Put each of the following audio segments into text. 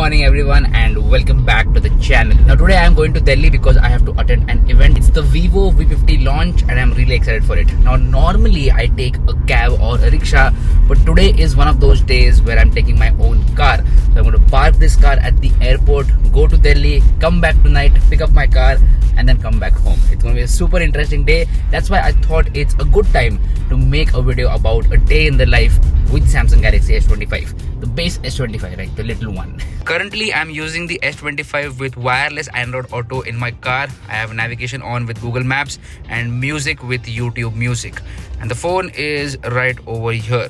morning everyone and welcome back to the channel. Now today I am going to Delhi because I have to attend an event. It's the Vivo V50 launch and I'm really excited for it. Now normally I take a cab or a rickshaw, but today is one of those days where I'm taking my own car. So I'm going to park this car at the airport, go to Delhi, come back tonight, pick up my car and then come back home. It's going to be a super interesting day. That's why I thought it's a good time to make a video about a day in the life with Samsung Galaxy S25. The base S25, right? The little one. Currently, I'm using the S25 with wireless Android Auto in my car. I have navigation on with Google Maps and music with YouTube Music. And the phone is right over here.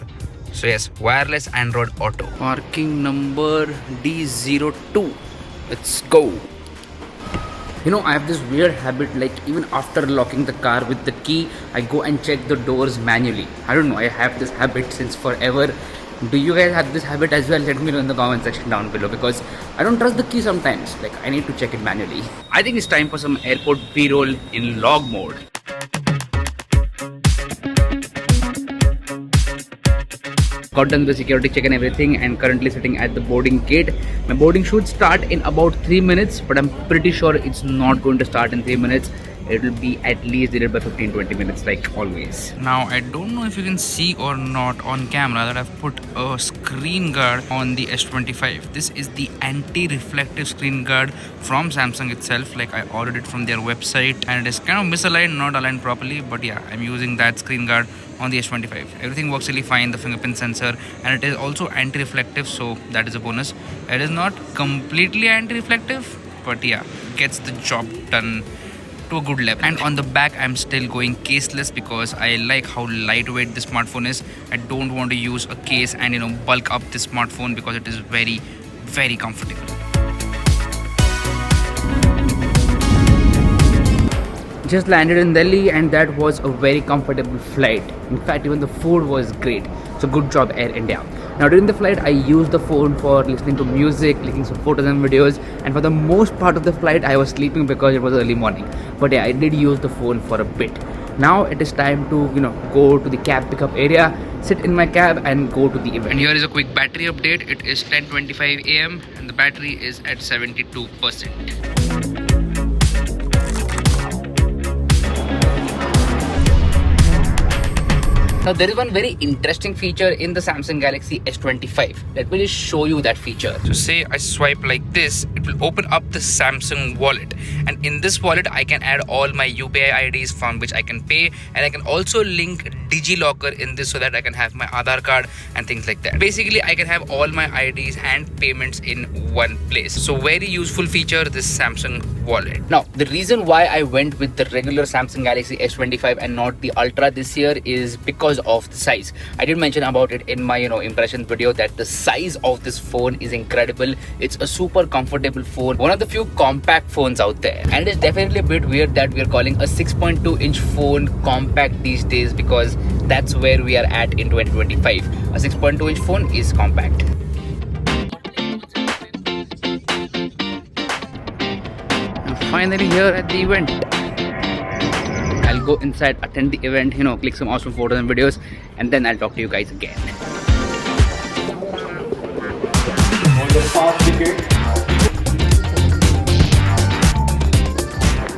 So yes, wireless Android Auto. Parking number D02. Let's go. You know, I have this weird habit, like even after locking the car with the key, I go and check the doors manually. I don't know, I have this habit since forever. Do you guys have this habit as well? Let me know in the comment section down below, because I don't trust the key sometimes. Like, I need to check it manually. I think it's time for some airport B-roll in log mode. Got done the security check and everything, and currently sitting at the boarding gate. My boarding should start in about 3 minutes, but I'm pretty sure it's not going to start in 3 minutes. It will be at least delayed by 15-20 minutes, like always. Now I don't know if you can see or not on camera that I've put a screen guard on the S25. This is the anti-reflective screen guard from Samsung itself. Like, I ordered it from their website and it is kind of misaligned, not aligned properly, but yeah, I'm using that screen guard on the S25. Everything works really fine, the fingerprint sensor, and it is also anti-reflective, so that is a bonus. It is not completely anti-reflective, but yeah, gets the job done to a good level. And on the back, I'm still going caseless because I like how lightweight the smartphone is. I don't want to use a case and bulk up the smartphone because it is very, very comfortable. Just landed in Delhi and that was a very comfortable flight. In fact, even the food was great. So good job, Air India. Now during the flight, I used the phone for listening to music, clicking some photos and videos, and for the most part of the flight, I was sleeping because it was early morning. But yeah, I did use the phone for a bit. Now it is time to, go to the cab pickup area, sit in my cab and go to the event. And here is a quick battery update. It is 10:25 AM and the battery is at 72%. Now there is one very interesting feature in the Samsung Galaxy S25. Let me just show you that feature. So say I swipe like this, it will open up the Samsung wallet. And in this wallet, I can add all my UPI IDs from which I can pay. And I can also link DigiLocker in this so that I can have my Aadhaar card and things like that. Basically, I can have all my IDs and payments in one place. So very useful feature, this Samsung wallet. Now, the reason why I went with the regular Samsung Galaxy S25 and not the Ultra this year is because of the size. I did mention about it in my impressions video that the size of this phone is incredible. It's a super comfortable phone, one of the few compact phones out there, and it's definitely a bit weird that we are calling a 6.2-inch phone compact these days, because that's where we are at in 2025. A 6.2-inch phone is compact. I'm finally here at the event. I'll go inside, attend the event, click some awesome photos and videos, and then I'll talk to you guys again.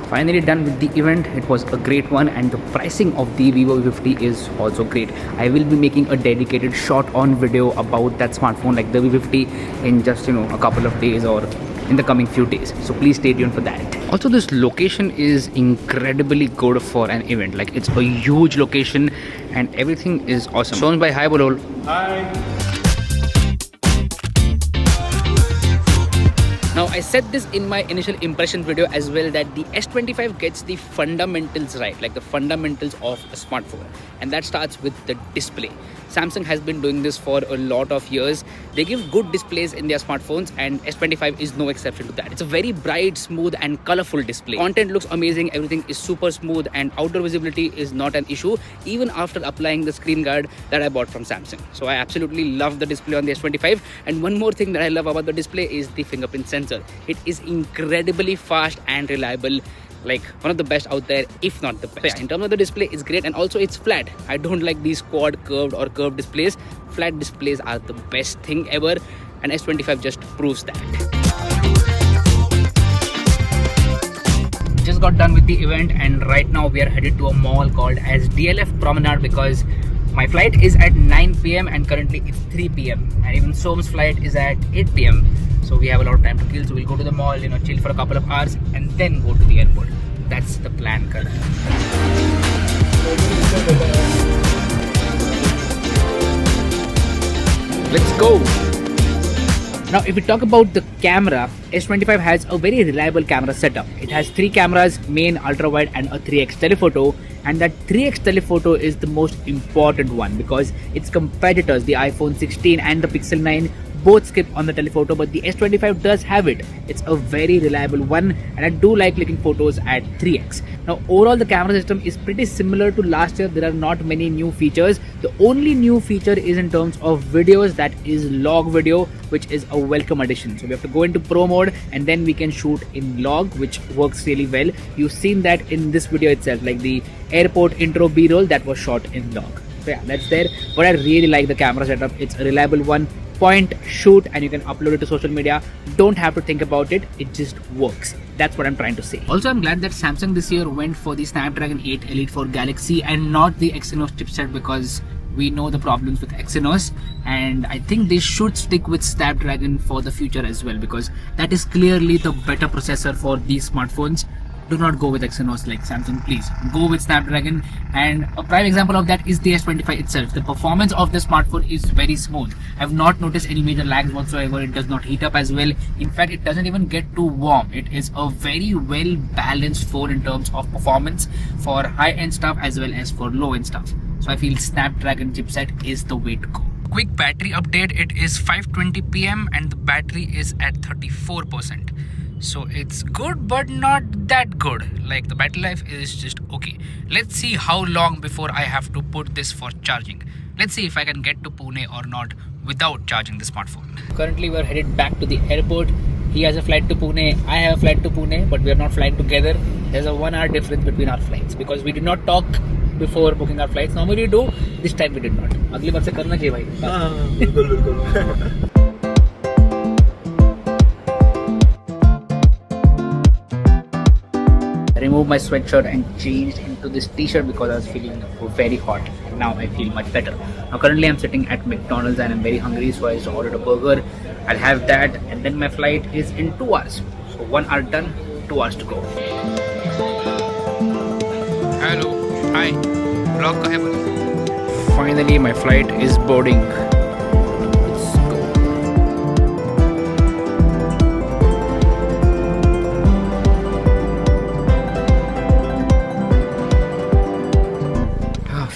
Finally done with the event. It was a great one, and the pricing of the Vivo V50 is also great. I will be making a dedicated short on video about that smartphone, like the V50, in just a couple of days or in the coming few days, so please stay tuned for that. Also, this location is incredibly good for an event. Like, it's a huge location and everything is awesome. Shown by hi Bolol. Hi. Now, I said this in my initial impression video as well, that the S25 gets the fundamentals right, like the fundamentals of a smartphone, and that starts with the display. Samsung has been doing this for a lot of years. They give good displays in their smartphones, and S25 is no exception to that. It's a very bright, smooth and colorful display. Content looks amazing, everything is super smooth, and outdoor visibility is not an issue even after applying the screen guard that I bought from Samsung. So I absolutely love the display on the S25. And one more thing that I love about the display is the fingerprint sensor. It is incredibly fast and reliable. like one of the best out there, if not the best. So yeah, in terms of the display, it's great, and also it's flat. I don't like these quad curved or curved displays. Flat displays are the best thing ever. and S25 just proves that. Just got done with the event, and right now we are headed to a mall called as DLF Promenade because my flight is at 9 p.m. and currently it's 3 p.m. and even Som's flight is at 8 p.m. So we have a lot of time to kill. So we'll go to the mall, chill for a couple of hours and then go to the airport. That's the plan, Karan. Let's go. Now, if we talk about the camera, S25 has a very reliable camera setup. It has 3 cameras, main, ultra wide and a 3x telephoto. And that 3x telephoto is the most important one because its competitors, the iPhone 16 and the Pixel 9, both skip on the telephoto, but the S25 does have it. It's a very reliable one, and I do like clicking photos at 3x. Now, overall the camera system is pretty similar to last year. There are not many new features. The only new feature is in terms of videos, that is log video, which is a welcome addition. So we have to go into pro mode and then we can shoot in log, which works really well. You've seen that in this video itself, like the airport intro b-roll that was shot in log. So yeah, that's there. But I really like the camera setup. It's a reliable one. Point, shoot, and you can upload it to social media. Don't have to think about it, it just works. That's what I'm trying to say. Also, I'm glad that Samsung this year went for the Snapdragon 8 Elite for Galaxy and not the Exynos chipset, because we know the problems with Exynos, and I think they should stick with Snapdragon for the future as well, because that is clearly the better processor for these smartphones. Do not go with Exynos like Samsung, please. Go with Snapdragon, and a prime example of that is the S25 itself. The performance of the smartphone is very smooth. I've not noticed any major lags whatsoever. It does not heat up as well. In fact, it doesn't even get too warm. It is a very well balanced phone in terms of performance for high-end stuff as well as for low-end stuff. So I feel Snapdragon chipset is the way to go. Quick battery update. It is 5:20 p.m. and the battery is at 34%. So it's good but not that good. Like, the battery life is just okay. Let's see how long before I have to put this for charging. Let's see if I can get to Pune or not without charging the smartphone. Currently we're headed back to the airport. He has a flight to Pune, I have a flight to Pune, but we are not flying together. There's a 1 hour difference between our flights because we did not talk before booking our flights. Normally we do, this time we did not. अगली बार से करना चाहिए भाई. हाँ, बिल्कुल. Removed my sweatshirt and changed into this t-shirt because I was feeling very hot. Now I feel much better. Now currently I'm sitting at McDonald's and I'm very hungry, so I just ordered a burger. I'll have that, and then my flight is in 2 hours. So 1 hour done, 2 hours to go. Hello, hi. Vlog ka hai bole? Finally my flight is boarding.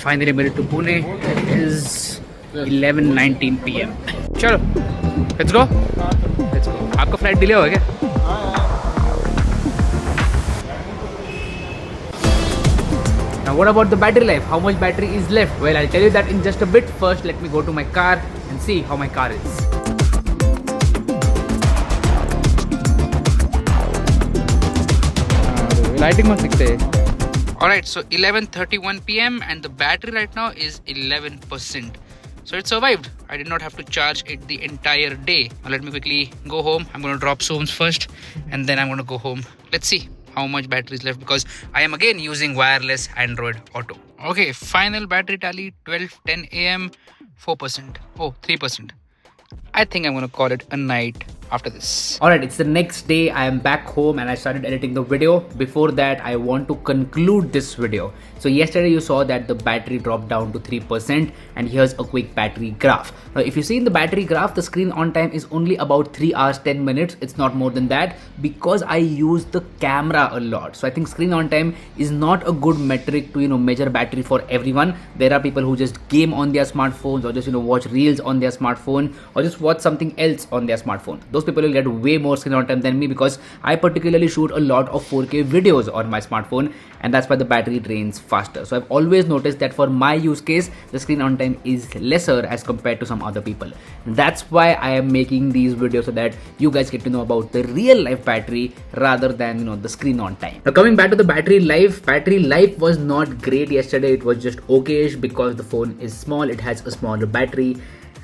Finally made it to Pune. It is 11:19 p.m. Chalo, let's go. Let's go. आपका flight delay होगा क्या? Now what about the battery life? How much battery is left? Well, I'll tell you that in just a bit. First, let me go to my car and see how my car is. Lighting must दिखते हैं. Alright, so 11:31 p.m. and the battery right now is 11%. So it survived. I did not have to charge it the entire day. Now let me quickly go home. I'm going to drop Soames first and then I'm going to go home. Let's see how much battery is left because I am again using wireless Android Auto. Okay, final battery tally 12:10 a.m. 4%. Oh, 3%. I think I'm going to call it a night after this. Alright, it's the next day. I am back home and I started editing the video. Before that, I want to conclude this video. So yesterday you saw that the battery dropped down to 3%, and here's a quick battery graph. Now if you see in the battery graph, the screen on time is only about 3 hours 10 minutes. It's not more than that because I use the camera a lot. So I think screen on time is not a good metric to measure battery for everyone. There are people who just game on their smartphones or just watch reels on their smartphone or just watch something else on their smartphone. Those people will get way more screen on time than me because I particularly shoot a lot of 4K videos on my smartphone, and that's why the battery drains faster. So I've always noticed that for my use case, the screen on time is lesser as compared to some other people. That's why I am making these videos so that you guys get to know about the real life battery rather than the screen on time. Now coming back to the battery life was not great yesterday. It was just okayish because the phone is small, it has a smaller battery.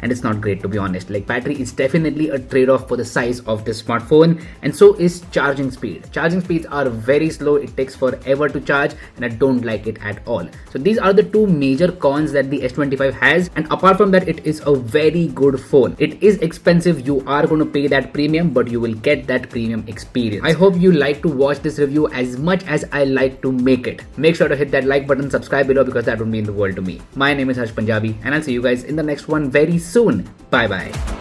and it's not great, to be honest. Like, battery is definitely a trade-off for the size of this smartphone, and so is charging speed. Charging speeds are very slow, it takes forever to charge, and I don't like it at all. So these are the two major cons that the S25 has, and apart from that, it is a very good phone. It is expensive, you are going to pay that premium, but you will get that premium experience. I hope you like to watch this review as much as I like to make it. Make sure to hit that like button, subscribe below, because that would mean the world to me. My name is Harsh Punjabi, and I'll see you guys in the next one very soon. Bye bye.